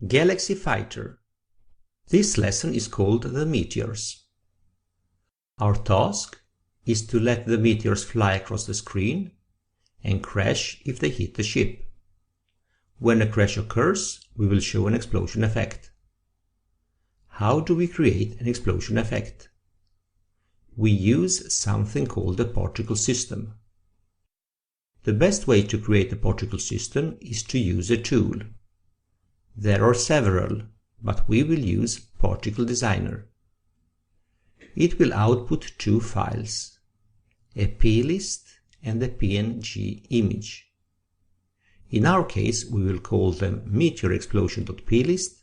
GalaxyFighter. This lesson is called the Meteors. Our task is to let the meteors fly across the screen and crash if they hit the ship. When a crash occurs, we will show an explosion effect. How do we create an explosion effect? We use something called a particle system. The best way to create a particle system is to use a tool. There are several, but we will use Particle Designer. It will output two files, a plist and a PNG image. In our case, we will call them meteorexplosion.plist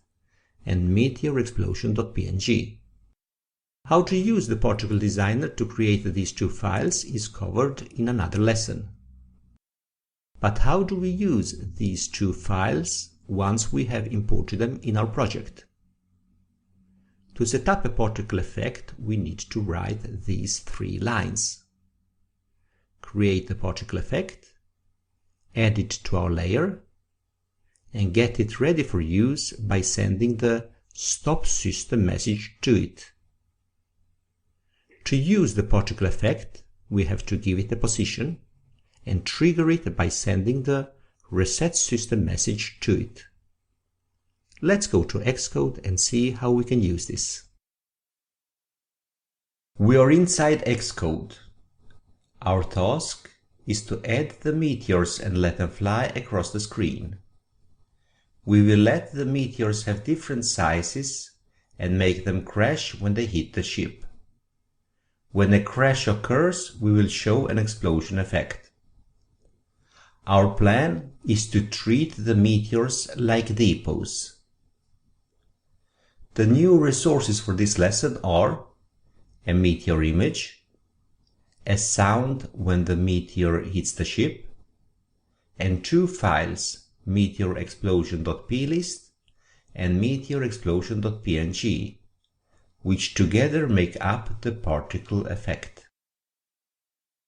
and meteorexplosion.png. How to use the Particle Designer to create these two files is covered in another lesson. But how do we use these two files once we have imported them in our project? To set up a particle effect, we need to write these three lines. Create the particle effect, add it to our layer, and get it ready for use by sending the stop system message to it. To use the particle effect, we have to give it a position and trigger it by sending the reset system message to it. Let's go to Xcode and see how we can use this. We are inside Xcode. Our task is to add the meteors and let them fly across the screen. We will let the meteors have different sizes and make them crash when they hit the ship. When a crash occurs, we will show an explosion effect. Our plan is to treat the meteors like depots. The new resources for this lesson are a meteor image, a sound when the meteor hits the ship, and two files, meteorexplosion.plist and meteorexplosion.png, which together make up the particle effect.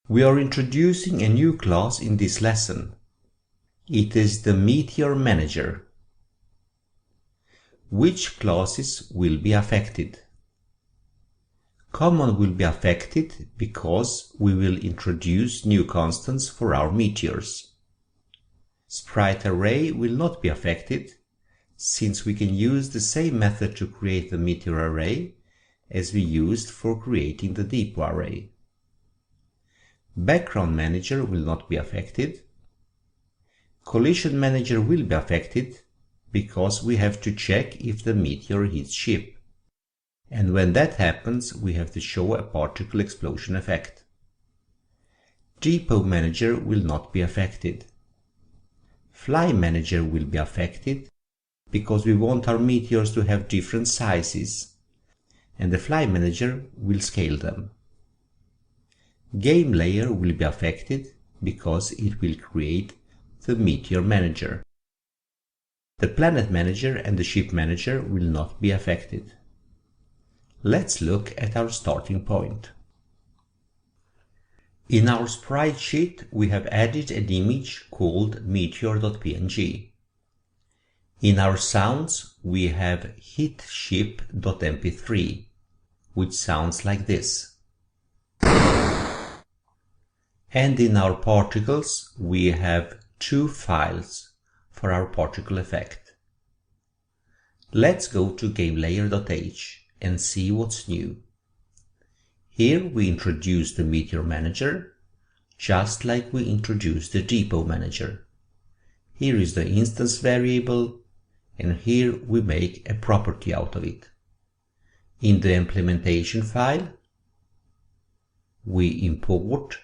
We are introducing a new class in this lesson. It is the Meteor Manager. Which classes will be affected? Common will be affected because we will introduce new constants for our meteors. Sprite Array will not be affected, since we can use the same method to create the meteor array as we used for creating the depot array. Background Manager will not be affected. Collision Manager will be affected because we have to check if the meteor hits ship. And when that happens, we have to show a particle explosion effect. Depot Manager will not be affected. Fly Manager will be affected because we want our meteors to have different sizes, and the Fly Manager will scale them. Game Layer will be affected because it will create the Meteor Manager. The Planet Manager and the Ship Manager will not be affected. Let's look at our starting point. In our sprite sheet, we have added an image called meteor.png. In our sounds, we have hitship.mp3, which sounds like this. And in our particles, we have two files for our particle effect. Let's go to gamelayer.h and see what's new. Here we introduce the Meteor Manager, just like we introduced the Depot Manager. Here is the instance variable, and here we make a property out of it. In the implementation file, we import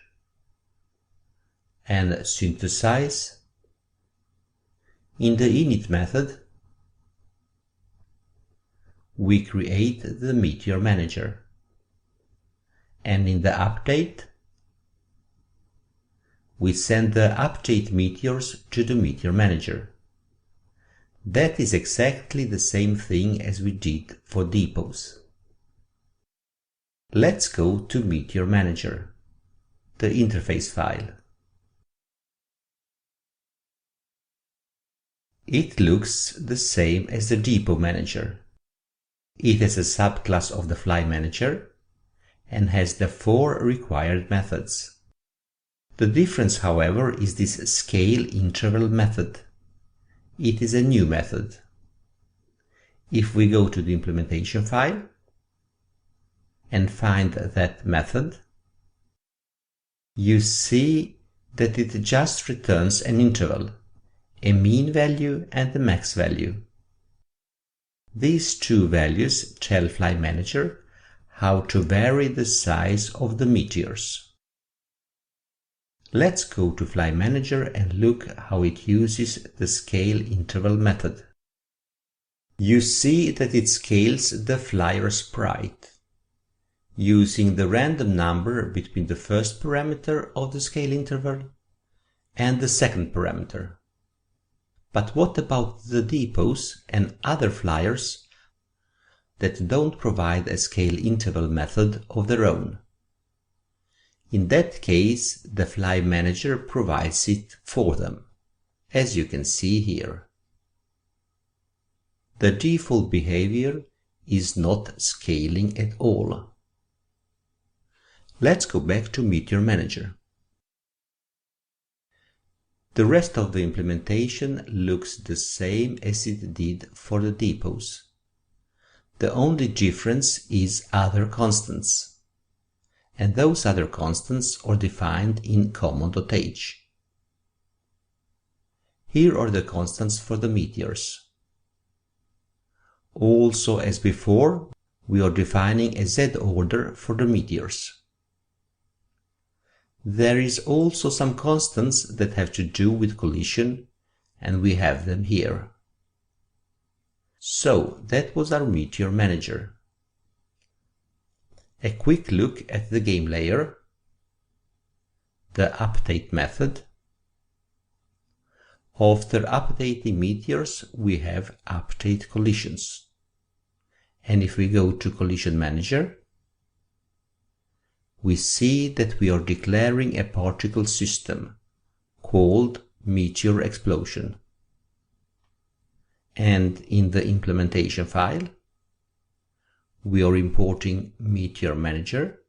and synthesize. In the init method, we create the Meteor Manager. And in the update, we send the update meteors to the Meteor Manager. That is exactly the same thing as we did for depots. Let's go to Meteor Manager, the interface file. It looks the same as the Depot Manager. It is a subclass of the Fly Manager and has the 4 required methods. The difference, however, is this scale interval method. It is a new method. If we go to the implementation file and find that method, you see that it just returns an interval, a mean value and a max value. These two values tell Fly Manager how to vary the size of the meteors. Let's go to Fly Manager and look how it uses the scale interval method. You see that it scales the flyer sprite, using the random number between the first parameter of the scale interval and the second parameter. But what about the depots and other flyers that don't provide a scale interval method of their own? In that case, the Fly Manager provides it for them, as you can see here. The default behavior is not scaling at all. Let's go back to Meteor Manager. The rest of the implementation looks the same as it did for the depots. The only difference is other constants, and those other constants are defined in common.h. Here are the constants for the meteors. Also, as before, we are defining a z-order for the meteors. There is also some constants that have to do with collision, and we have them here. So, that was our Meteor Manager. A quick look at the game layer, the update method. After updating meteors, we have update collisions. And if we go to Collision Manager, we see that we are declaring a particle system called Meteor Explosion. And in the implementation file, we are importing Meteor Manager.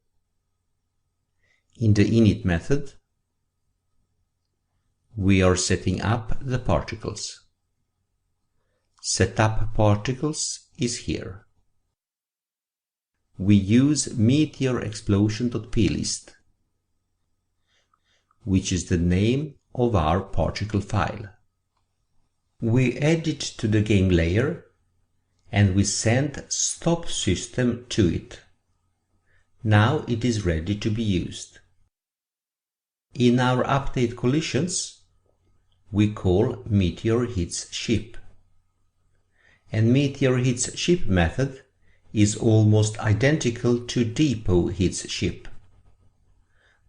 In the init method, we are setting up the particles. Setup particles is here. We use meteorexplosion.plist, which is the name of our particle file. We add it to the game layer and we send stop system to it. Now it is ready to be used. In our update collisions, we call meteor hits ship. And meteor hits ship method is almost identical to depot hits ship.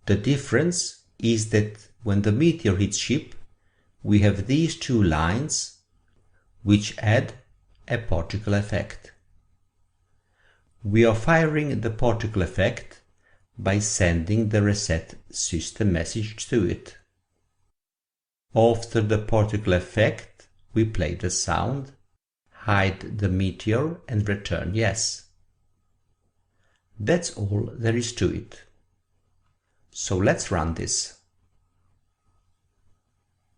The difference is that when the meteor hits ship, we have these two lines which add a particle effect. We are firing the particle effect by sending the reset system message to it. After the particle effect, we play the sound, hide the meteor and return yes. That's all there is to it. So let's run this.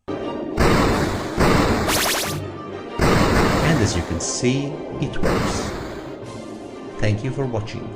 And as you can see, it works. Thank you for watching.